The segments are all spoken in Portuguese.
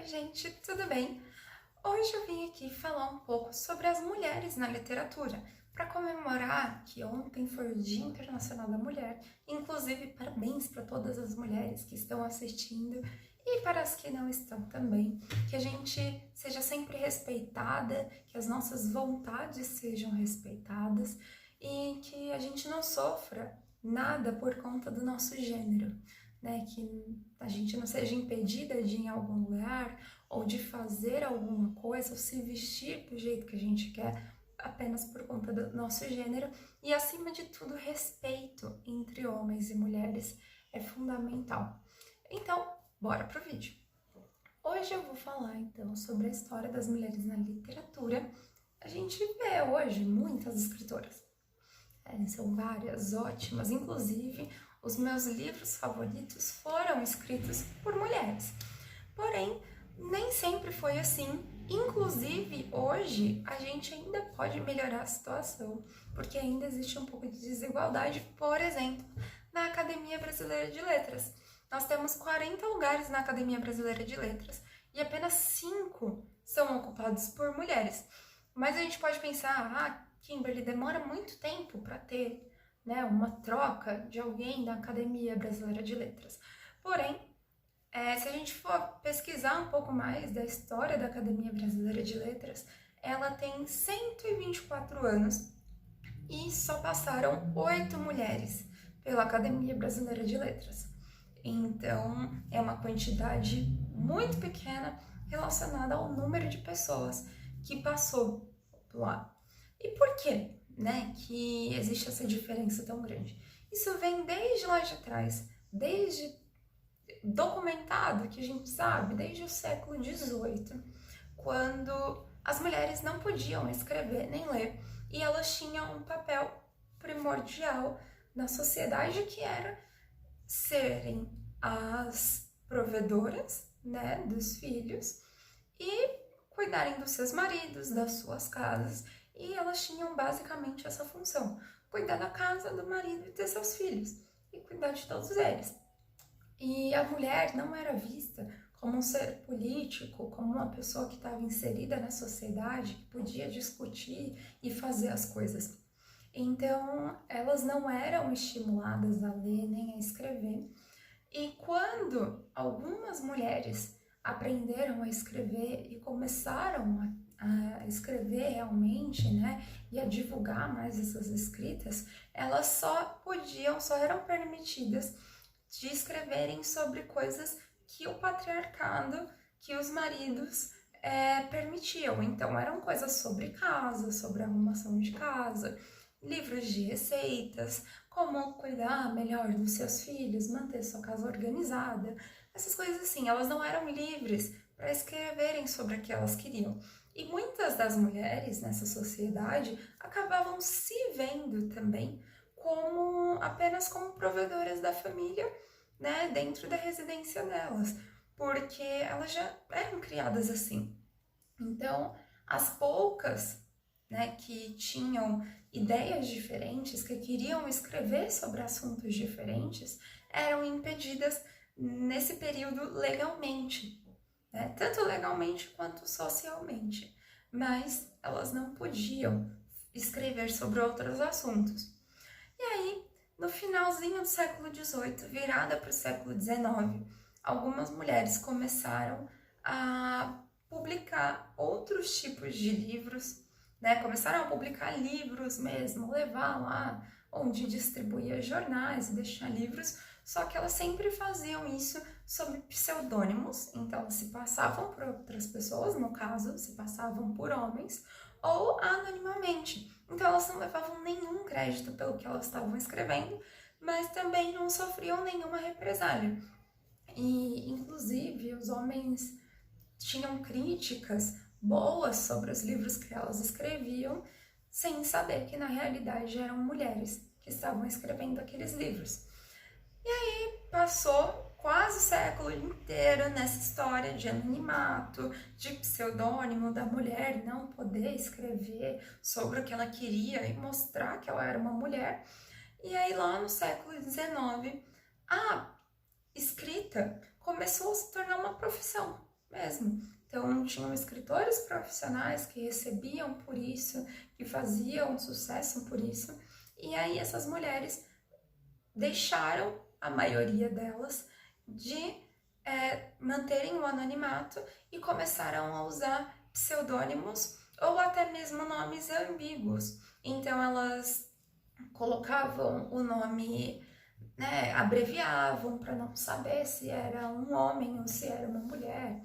gente, tudo bem? Hoje eu vim aqui falar um pouco sobre as mulheres na literatura, para comemorar que ontem foi o Dia Internacional da Mulher. Inclusive, parabéns para todas as mulheres que estão assistindo e para as que não estão também. Que a gente seja sempre respeitada, que as nossas vontades sejam respeitadas e que a gente não sofra nada por conta do nosso gênero, né? Que a gente não seja impedida de ir em algum lugar ou de fazer alguma coisa ou se vestir do jeito que a gente quer apenas por conta do nosso gênero. E acima de tudo, respeito entre homens e mulheres é fundamental. Então, bora pro vídeo. Hoje eu vou falar então sobre a história das mulheres na literatura. A gente vê hoje muitas escritoras. São várias, ótimas, inclusive os meus livros favoritos foram escritos por mulheres. Porém, nem sempre foi assim. Inclusive, hoje, a gente ainda pode melhorar a situação, porque ainda existe um pouco de desigualdade, por exemplo, na Academia Brasileira de Letras. Nós temos 40 lugares na Academia Brasileira de Letras e apenas 5 são ocupados por mulheres. Mas a gente pode pensar, Kimberly, demora muito tempo para ter, né, uma troca de alguém da Academia Brasileira de Letras. Porém, se a gente for pesquisar um pouco mais da história da Academia Brasileira de Letras, ela tem 124 anos e só passaram 8 mulheres pela Academia Brasileira de Letras. Então, é uma quantidade muito pequena relacionada ao número de pessoas que passou lá. E por quê, né, que existe essa diferença tão grande? Isso vem desde lá de trás, desde documentado, que a gente sabe, desde o século XVIII, quando as mulheres não podiam escrever nem ler e elas tinham um papel primordial na sociedade, que era serem as provedoras, né, dos filhos e cuidarem dos seus maridos, das suas casas. E elas tinham basicamente essa função: cuidar da casa, do marido e de seus filhos, e cuidar de todos eles. E a mulher não era vista como um ser político, como uma pessoa que estava inserida na sociedade, que podia discutir e fazer as coisas. Então, elas não eram estimuladas a ler nem a escrever. E quando algumas mulheres aprenderam a escrever e começaram a escrever realmente, né, e a divulgar mais essas escritas, elas só eram permitidas de escreverem sobre coisas que o patriarcado, que os maridos permitiam. Então, eram coisas sobre casa, sobre arrumação de casa, livros de receitas, como cuidar melhor dos seus filhos, manter sua casa organizada, essas coisas assim. Elas não eram livres para escreverem sobre o que elas queriam. E muitas das mulheres nessa sociedade acabavam se vendo também apenas como provedoras da família, né, dentro da residência delas, porque elas já eram criadas assim. Então, as poucas, né, que tinham ideias diferentes, que queriam escrever sobre assuntos diferentes, eram impedidas nesse período legalmente, né, tanto legalmente quanto socialmente, mas elas não podiam escrever sobre outros assuntos. E aí, no finalzinho do século XVIII, virada para o século XIX, algumas mulheres começaram a publicar outros tipos de livros, né? Começaram a publicar livros mesmo, levar lá onde distribuía jornais e deixar livros, só que elas sempre faziam isso sob pseudônimos, então elas se passavam por outras pessoas, no caso, se passavam por homens, ou anonimamente. Então elas não levavam nenhum crédito pelo que elas estavam escrevendo, mas também não sofriam nenhuma represália. E, inclusive, os homens tinham críticas boas sobre os livros que elas escreviam, sem saber que na realidade eram mulheres que estavam escrevendo aqueles livros. E aí passou quase o século inteiro nessa história de anonimato, de pseudônimo, da mulher não poder escrever sobre o que ela queria e mostrar que ela era uma mulher. E aí lá no século XIX, a escrita começou a se tornar uma profissão. mesmo. Então, tinham escritores profissionais que recebiam por isso, que faziam sucesso por isso, e aí essas mulheres deixaram, a maioria delas, de manterem o anonimato e começaram a usar pseudônimos ou até mesmo nomes ambíguos. Então, elas colocavam o nome, né, abreviavam para não saber se era um homem ou se era uma mulher.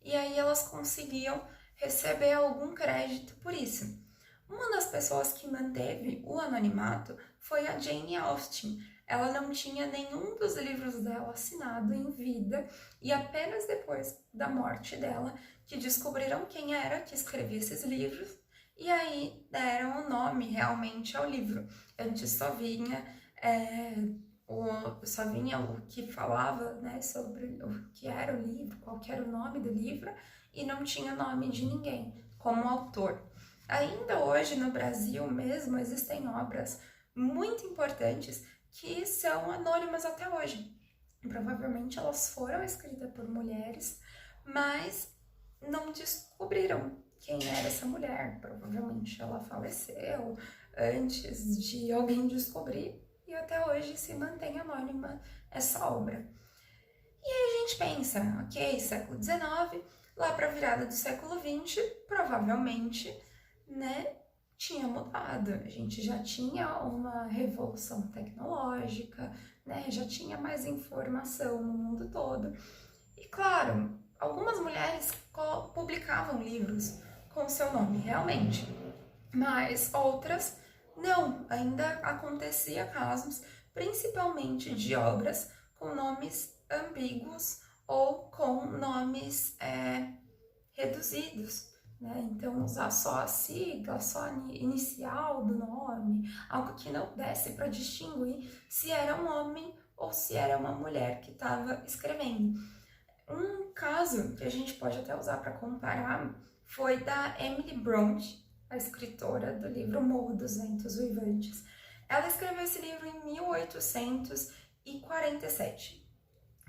E aí elas conseguiam receber algum crédito por isso. Uma das pessoas que manteve o anonimato foi a Jane Austen. Ela não tinha nenhum dos livros dela assinado em vida e apenas depois da morte dela que descobriram quem era que escrevia esses livros e aí deram o nome realmente ao livro. Antes só vinha o que falava, né, sobre o que era o livro, qual que era o nome do livro, e não tinha nome de ninguém como autor. Ainda hoje no Brasil mesmo existem obras muito importantes que são anônimas até hoje. Provavelmente elas foram escritas por mulheres, mas não descobriram quem era essa mulher. Provavelmente ela faleceu antes de alguém descobrir e até hoje se mantém anônima essa obra. E aí a gente pensa, ok, século XIX, lá para a virada do século XX, provavelmente, né, tinha mudado. A gente já tinha uma revolução tecnológica, né, já tinha mais informação no mundo todo. E claro, algumas mulheres publicavam livros com seu nome, realmente, mas outras não, ainda acontecia casos, principalmente de obras com nomes ambíguos ou com nomes reduzidos, né? Então usar só a sigla, só a inicial do nome, algo que não desse para distinguir se era um homem ou se era uma mulher que estava escrevendo. Um caso que a gente pode até usar para comparar foi da Emily Bronte, a escritora do livro Morro dos Ventos Uivantes. Ela escreveu esse livro em 1847.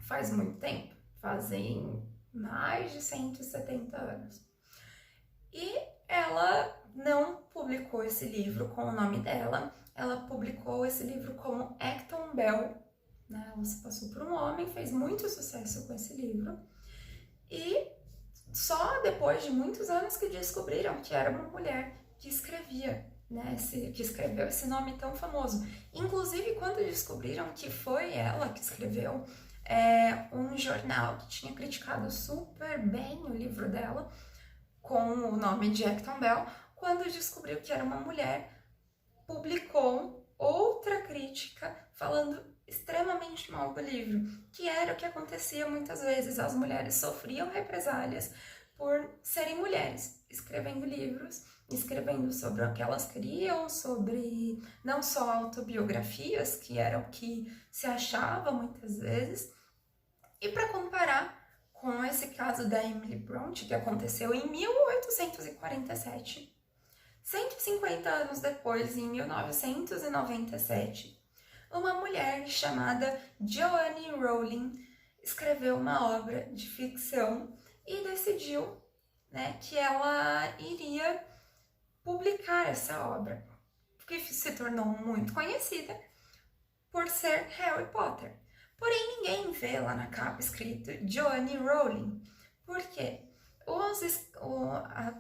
Faz muito tempo, fazem mais de 170 anos. E ela não publicou esse livro com o nome dela, ela publicou esse livro como Acton Bell, né? Ela se passou por um homem, fez muito sucesso com esse livro. E só depois de muitos anos que descobriram que era uma mulher que escrevia, né, que escreveu esse nome tão famoso. Inclusive, quando descobriram que foi ela que escreveu, um jornal que tinha criticado super bem o livro dela, com o nome de Acton Bell, quando descobriu que era uma mulher, publicou outra crítica falando extremamente mal do livro, que era o que acontecia muitas vezes. As mulheres sofriam represálias por serem mulheres, escrevendo livros, escrevendo sobre o que elas queriam, sobre não só autobiografias, que era o que se achava muitas vezes. E para comparar com esse caso da Emily Bronte, que aconteceu em 1847, 150 anos depois, em 1997, uma mulher chamada Joanne Rowling escreveu uma obra de ficção e decidiu, né, que ela iria publicar essa obra, que se tornou muito conhecida por ser Harry Potter. Porém, ninguém vê lá na capa escrito Joanne Rowling. Por quê? A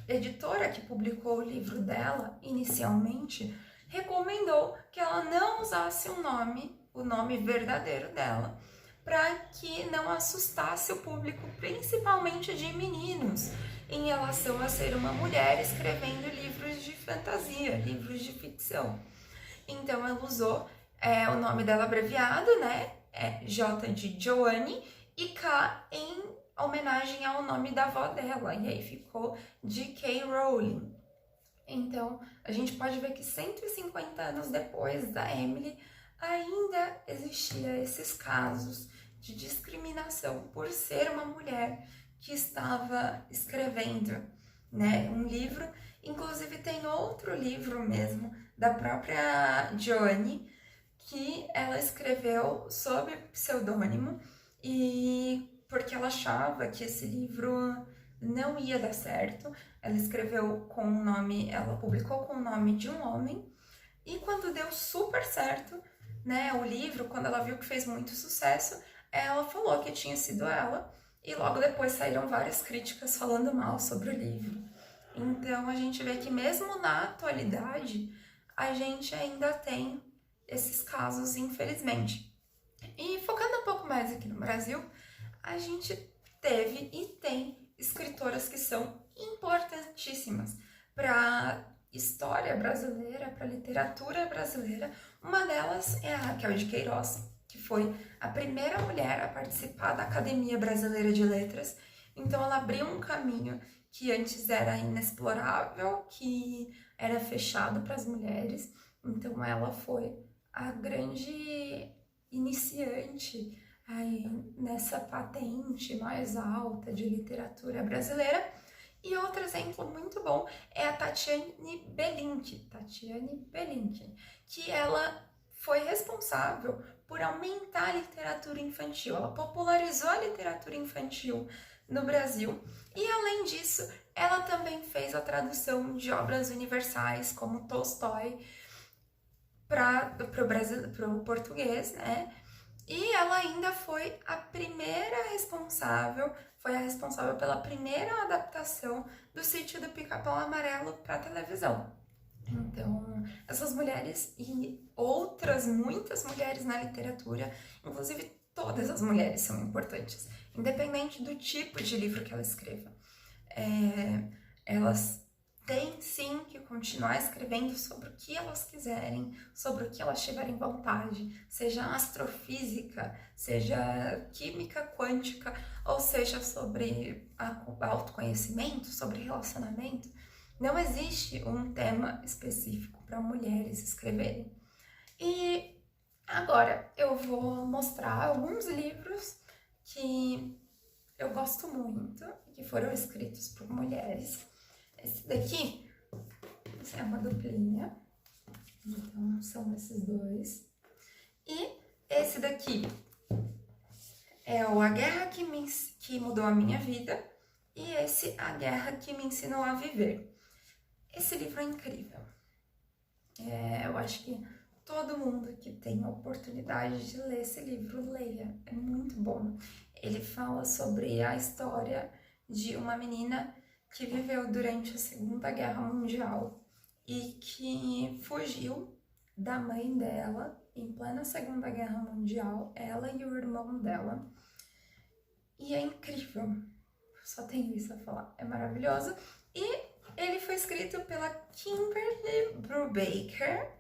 editora que publicou o livro dela, inicialmente, recomendou que ela não usasse o nome verdadeiro dela, para que não assustasse o público, principalmente de meninos, em relação a ser uma mulher escrevendo livros de fantasia, livros de ficção. Então ela usou o nome dela abreviado, né? J de Joanne e K em homenagem ao nome da avó dela, e aí ficou J.K. Rowling. Então, a gente pode ver que 150 anos depois da Emily, ainda existia esses casos de discriminação por ser uma mulher que estava escrevendo, né, um livro. Inclusive, tem outro livro mesmo, da própria Joanne, que ela escreveu sob pseudônimo e porque ela achava que esse livro não ia dar certo. Ela escreveu com o nome, ela publicou com o nome de um homem, e quando deu super certo, né, o livro, quando ela viu que fez muito sucesso, ela falou que tinha sido ela, e logo depois saíram várias críticas falando mal sobre o livro. Então a gente vê que mesmo na atualidade, a gente ainda tem esses casos, infelizmente. E focando um pouco mais aqui no Brasil, a gente teve e tem escritoras que são importantíssimas para história brasileira, para literatura brasileira. Uma delas é a Raquel de Queiroz, que foi a primeira mulher a participar da Academia Brasileira de Letras. Então ela abriu um caminho que antes era inexplorável, que era fechado para as mulheres. Então ela foi a grande iniciante aí nessa patente mais alta de literatura brasileira. E outro exemplo muito bom é a Tatiane Belinque, que ela foi responsável por aumentar a literatura infantil. Ela popularizou a literatura infantil no Brasil e, além disso, ela também fez a tradução de obras universais como Tolstói para o português, né? E ela ainda foi a responsável pela primeira adaptação do Sítio do Pica-Pau Amarelo para televisão. Então, essas mulheres e outras muitas mulheres na literatura, inclusive todas as mulheres são importantes, independente do tipo de livro que ela escreva. Elas têm sim que continuar escrevendo sobre o que elas quiserem, sobre o que elas tiverem vontade, seja astrofísica, seja química quântica, ou seja sobre autoconhecimento, sobre relacionamento. Não existe um tema específico para mulheres escreverem. E agora eu vou mostrar alguns livros que eu gosto muito e que foram escritos por mulheres. Esse daqui é uma duplinha, então são esses dois. E esse daqui é o A Guerra que Mudou a Minha Vida e esse A Guerra que Me Ensinou a Viver. Esse livro é incrível. Eu acho que todo mundo que tem a oportunidade de ler esse livro, leia. É muito bom. Ele fala sobre a história de uma menina que viveu durante a Segunda Guerra Mundial e que fugiu da mãe dela em plena Segunda Guerra Mundial, ela e o irmão dela. E é incrível, só tenho isso a falar, é maravilhoso. E ele foi escrito pela Kimberly Brubaker.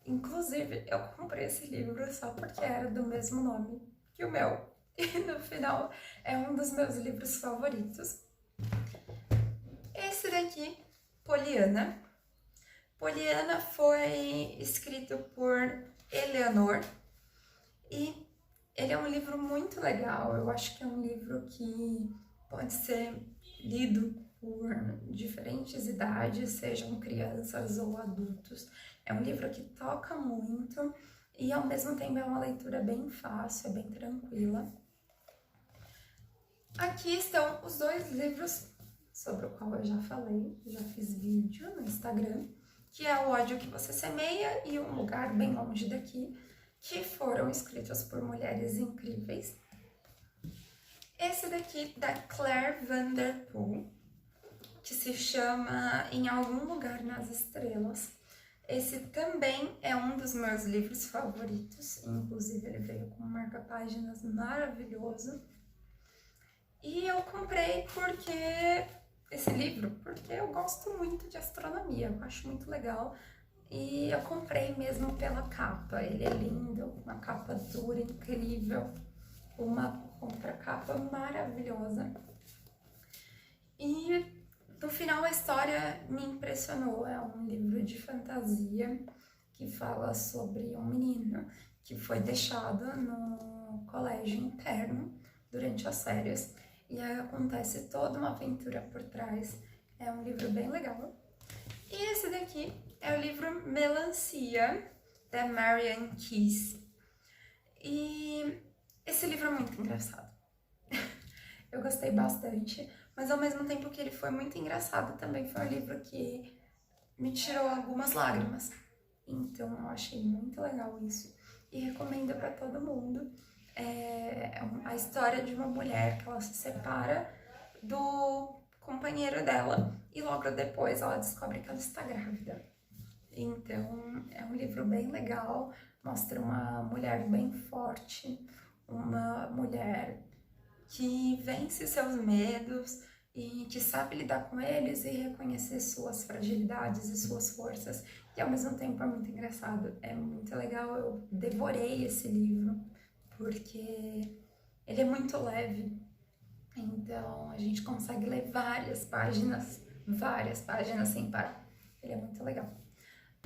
Inclusive, eu comprei esse livro só porque era do mesmo nome que o meu. E no final, é um dos meus livros favoritos. Esse daqui, Poliana. Poliana foi escrito por Eleanor e ele é um livro muito legal. Eu acho que é um livro que pode ser lido por diferentes idades, sejam crianças ou adultos. É um livro que toca muito e ao mesmo tempo é uma leitura bem fácil, é bem tranquila. Aqui estão os dois livros sobre o qual eu já falei, já fiz vídeo no Instagram, que é O Ódio que Você Semeia e Um Lugar Bem Longe Daqui, que foram escritos por mulheres incríveis. Esse daqui, da Claire Vanderpool, que se chama Em Algum Lugar nas Estrelas. Esse também é um dos meus livros favoritos, inclusive ele veio com um marca-páginas maravilhoso. E eu comprei esse livro porque eu gosto muito de astronomia, eu acho muito legal. E eu comprei mesmo pela capa, ele é lindo, uma capa dura, incrível, uma contracapa maravilhosa. E no final a história me impressionou, é um livro de fantasia que fala sobre um menino que foi deixado no colégio interno durante as férias. E aí acontece toda uma aventura por trás. É um livro bem legal. E esse daqui é o livro Melancia, da Marian Keyes. E esse livro é muito engraçado. eu gostei bastante, mas ao mesmo tempo que ele foi muito engraçado, também foi um livro que me tirou algumas lágrimas. Então eu achei muito legal isso e recomendo para todo mundo. É a história de uma mulher que ela se separa do companheiro dela e logo depois ela descobre que ela está grávida. Então é um livro bem legal, mostra uma mulher bem forte, uma mulher que vence seus medos e que sabe lidar com eles e reconhecer suas fragilidades e suas forças. E ao mesmo tempo é muito engraçado, é muito legal. Eu devorei esse livro porque ele é muito leve. Então a gente consegue ler várias páginas sem parar. Ele é muito legal.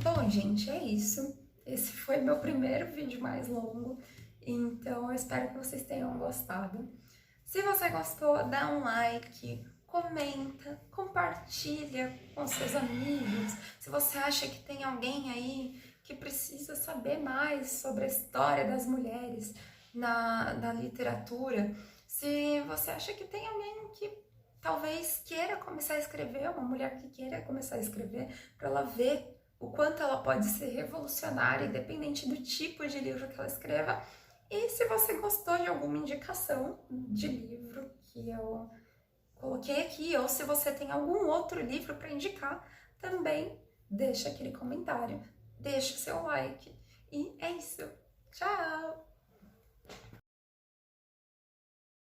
Bom, gente, é isso. Esse foi meu primeiro vídeo mais longo, então eu espero que vocês tenham gostado. Se você gostou, dá um like, comenta, compartilha com seus amigos. Se você acha que tem alguém aí que precisa saber mais sobre a história das mulheres na literatura, se você acha que tem alguém que talvez queira começar a escrever, uma mulher que queira começar a escrever, para ela ver o quanto ela pode ser revolucionária, independente do tipo de livro que ela escreva. E se você gostou de alguma indicação de livro que eu coloquei aqui, ou se você tem algum outro livro para indicar, também deixa aquele comentário, deixa o seu like. E é isso. Tchau!